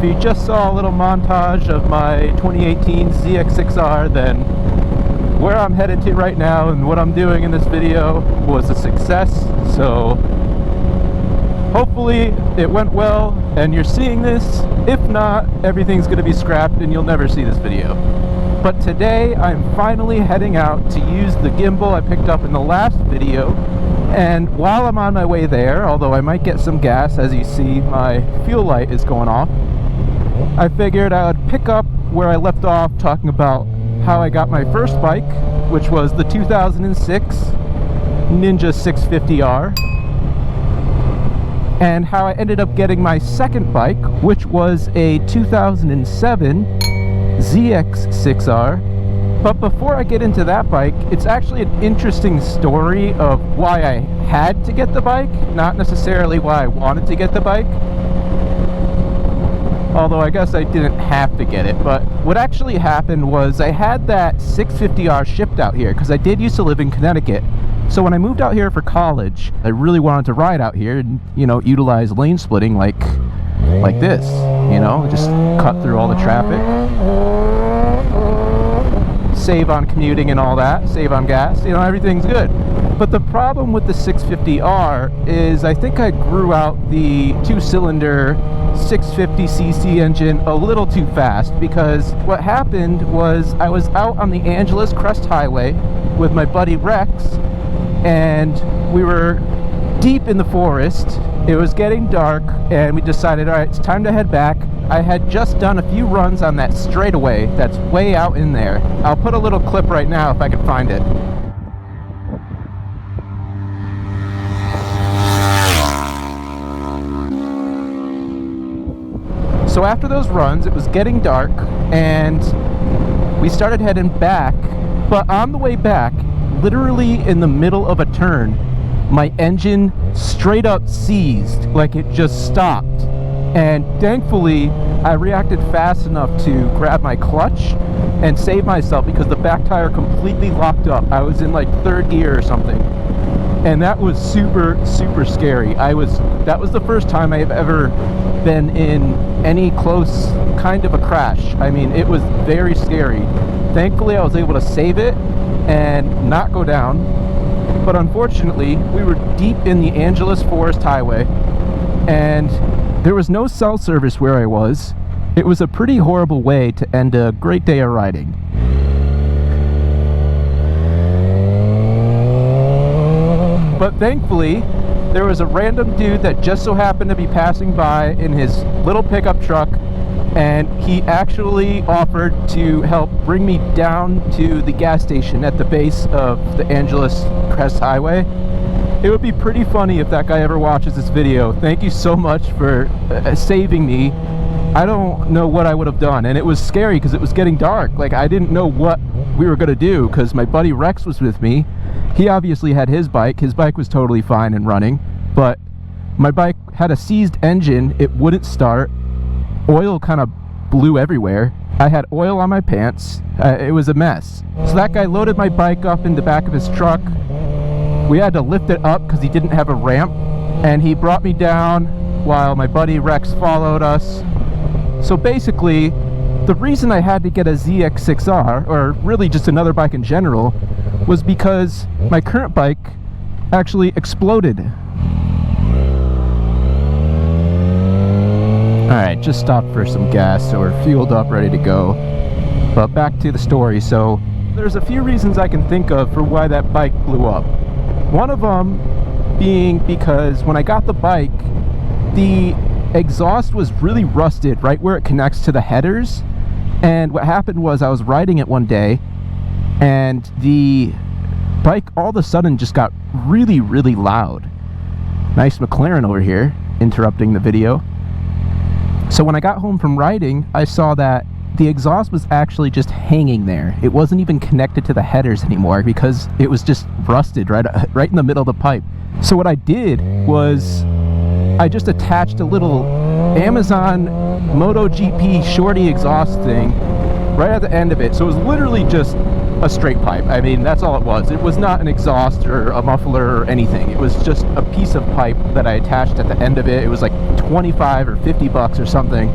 If you just saw a little montage of my 2018 ZX6R, then where I'm headed to right now and what I'm doing in this video was a success. So hopefully it went well and you're seeing this. If not, everything's going to be scrapped and you'll never see this video. But today I'm finally heading out to use the gimbal I picked up in the last video. And while I'm on my way there, although I might get some gas, as you see my fuel light is going off, I figured I would pick up where I left off talking about how I got my first bike, which was the 2006 Ninja 650R, and how I ended up getting my second bike, which was a 2007 ZX6R. But before I get into that bike, it's actually an interesting story of why I had to get the bike, not necessarily why I wanted to get the bike. Although I guess I didn't have to get it. But what actually happened was I had that 650R shipped out here because I did used to live in Connecticut. So when I moved out here for college, I really wanted to ride out here and, you know, utilize lane splitting like this, you know, just cut through all the traffic. Save on commuting and all that, save on gas, you know, everything's good. But the problem with the 650R is I think I grew out the two-cylinder 650cc engine a little too fast, because what happened was I was out on the Angeles Crest Highway with my buddy Rex, and we were deep in the forest. It was getting dark, and we decided, all right, it's time to head back. I had just done a few runs on that straightaway that's way out in there. I'll put a little clip right now if I can find it. So after those runs, it was getting dark, and we started heading back. But on the way back, literally in the middle of a turn, my engine straight up seized, like it just stopped. And thankfully, I reacted fast enough to grab my clutch and save myself, because the back tire completely locked up. I was in like third gear or something. And that was super, super scary. That was the first time I've ever been in any close kind of a crash. I mean, it was very scary. Thankfully, I was able to save it and not go down. But unfortunately, we were deep in the Angeles Forest Highway, and there was no cell service where I was. It was a pretty horrible way to end a great day of riding. But thankfully, there was a random dude that just so happened to be passing by in his little pickup truck, and he actually offered to help bring me down to the gas station at the base of the Angeles Crest Highway. It would be pretty funny if that guy ever watches this video. Thank you so much for saving me. I don't know what I would have done, and it was scary because it was getting dark. Like, I didn't know what we were gonna do because my buddy Rex was with me. He obviously had his bike. His bike was totally fine and running, but my bike had a seized engine. It wouldn't start. Oil kind of blew everywhere. I had oil on my pants. It was a mess. So that guy loaded my bike up in the back of his truck. We had to lift it up because he didn't have a ramp, and he brought me down while my buddy Rex followed us. So basically, the reason I had to get a ZX6R, or really just another bike in general, was because my current bike actually exploded. Alright, just stopped for some gas, so we're fueled up, ready to go. But back to the story. So there's a few reasons I can think of for why that bike blew up. One of them being because when I got the bike, the exhaust was really rusted right where it connects to the headers. And what happened was I was riding it one day, and the bike all of a sudden just got really, really loud. Nice McLaren over here, interrupting the video. So when I got home from riding, I saw that the exhaust was actually just hanging there. It wasn't even connected to the headers anymore because it was just rusted right in the middle of the pipe. So what I did was I just attached a little Amazon MotoGP shorty exhaust thing right at the end of it. So it was literally just a straight pipe. I mean, that's all it was. It was not an exhaust or a muffler or anything. It was just a piece of pipe that I attached at the end of it. It was like 25 or 50 bucks or something.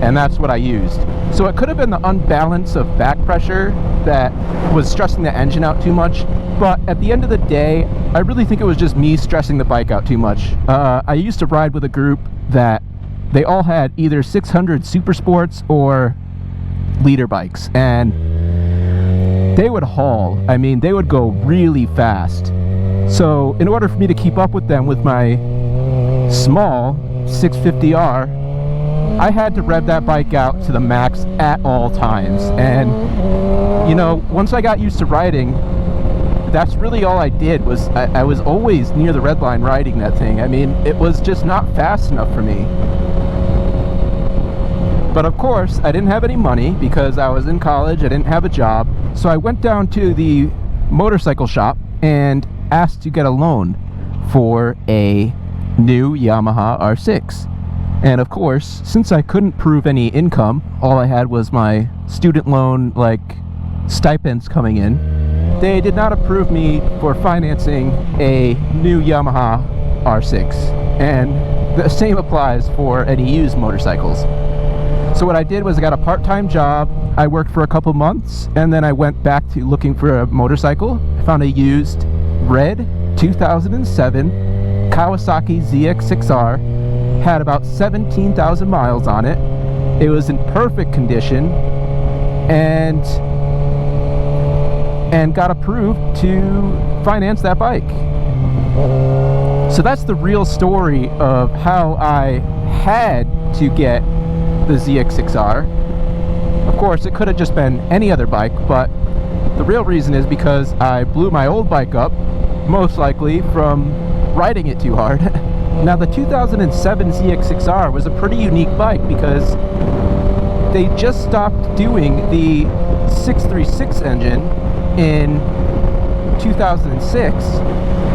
and that's what I used. So it could have been the unbalance of back pressure that was stressing the engine out too much, but at the end of the day, I really think it was just me stressing the bike out too much. I used to ride with a group that they all had either 600 SUPERSPORTs or leader bikes, and they would haul. I mean, they would go really fast. So in order for me to keep up with them with my small 650R, I had to rev that bike out to the max at all times. And you know, once I got used to riding, that's really all I did. Was I was always near the red line riding that thing. I mean, it was just not fast enough for me. But of course, I didn't have any money because I was in college, I didn't have a job. So I went down to the motorcycle shop and asked to get a loan for a new Yamaha R6. And of course, since I couldn't prove any income, all I had was my student loan, like, stipends coming in, they did not approve me for financing a new Yamaha R6. And the same applies for any used motorcycles. So what I did was I got a part-time job, I worked for a couple months, and then I went back to looking for a motorcycle. I found a used red 2007 Kawasaki ZX6R, had about 17,000 miles on it. It was in perfect condition, and got approved to finance that bike. So that's the real story of how I had to get the ZX6R. Of course, it could have just been any other bike, but the real reason is because I blew my old bike up, most likely from riding it too hard. Now, the 2007 ZX6R was a pretty unique bike because they just stopped doing the 636 engine in 2006.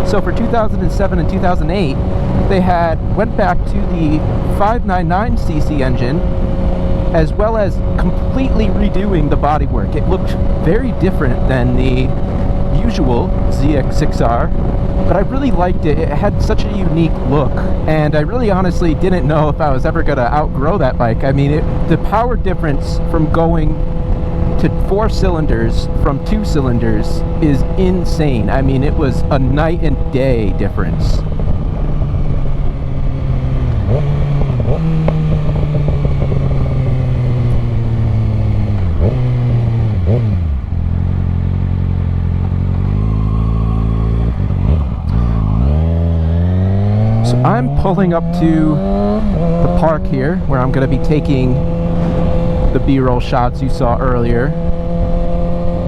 So for 2007 and 2008, they went back to the 599cc engine, as well as completely redoing the bodywork. It looked very different than the usual ZX6R, but I really liked it. It had such a unique look, and I really honestly didn't know if I was ever going to outgrow that bike. I mean, the power difference from going to 4 cylinders from 2 cylinders is insane. I mean, it was a night and day difference. So I'm pulling up to the park here, where I'm going to be taking the B-roll shots you saw earlier.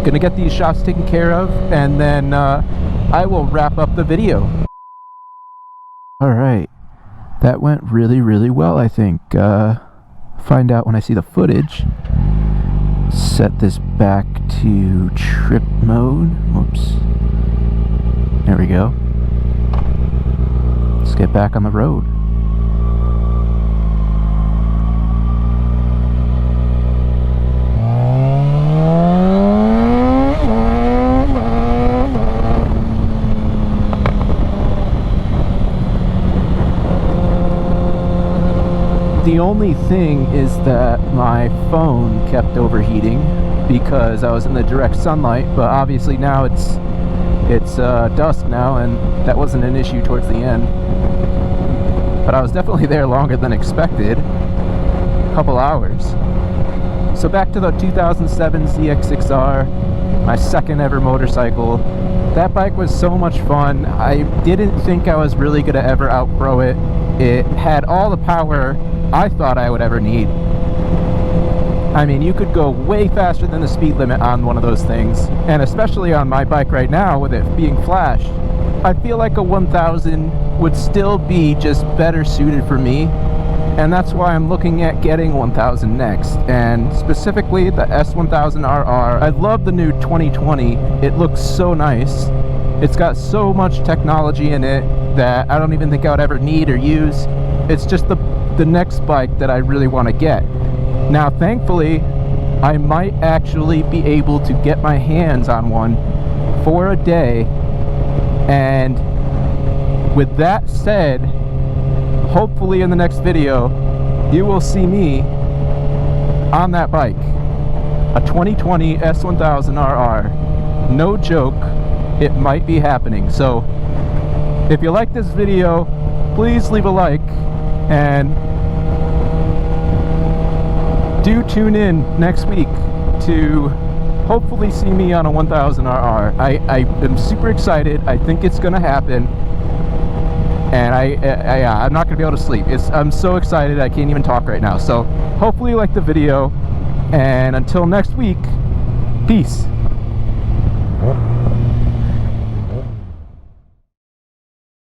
Gonna get these shots taken care of, and then I will wrap up the video. Alright, that went really, really well, I think. Find out when I see the footage. Set this back to trip mode. Whoops. There we go. Let's get back on the road. The only thing is that my phone kept overheating because I was in the direct sunlight, but obviously now it's dusk now, and that wasn't an issue towards the end. But I was definitely there longer than expected, a couple hours. So back to the 2007 ZX6R, my second ever motorcycle. That bike was so much fun. I didn't think I was really gonna ever outgrow it. It had all the power I thought I would ever need. I mean, you could go way faster than the speed limit on one of those things, and especially on my bike right now with it being flashed, I feel like a 1000 would still be just better suited for me, and that's why I'm looking at getting 1000 next, and specifically the S1000RR. I love the new 2020. It looks so nice. It's got so much technology in it that I don't even think I would ever need or use. It's just the next bike that I really want to get. Now, thankfully, I might actually be able to get my hands on one for a day, and with that said, hopefully in the next video, you will see me on that bike. A 2020 S1000RR. No joke, it might be happening. So if you like this video, please leave a like, and do tune in next week to hopefully see me on a 1000RR. I am super excited. I think it's gonna happen, and I'm not gonna be able to sleep. I'm so excited I can't even talk right now. So hopefully you like the video, and until next week, peace.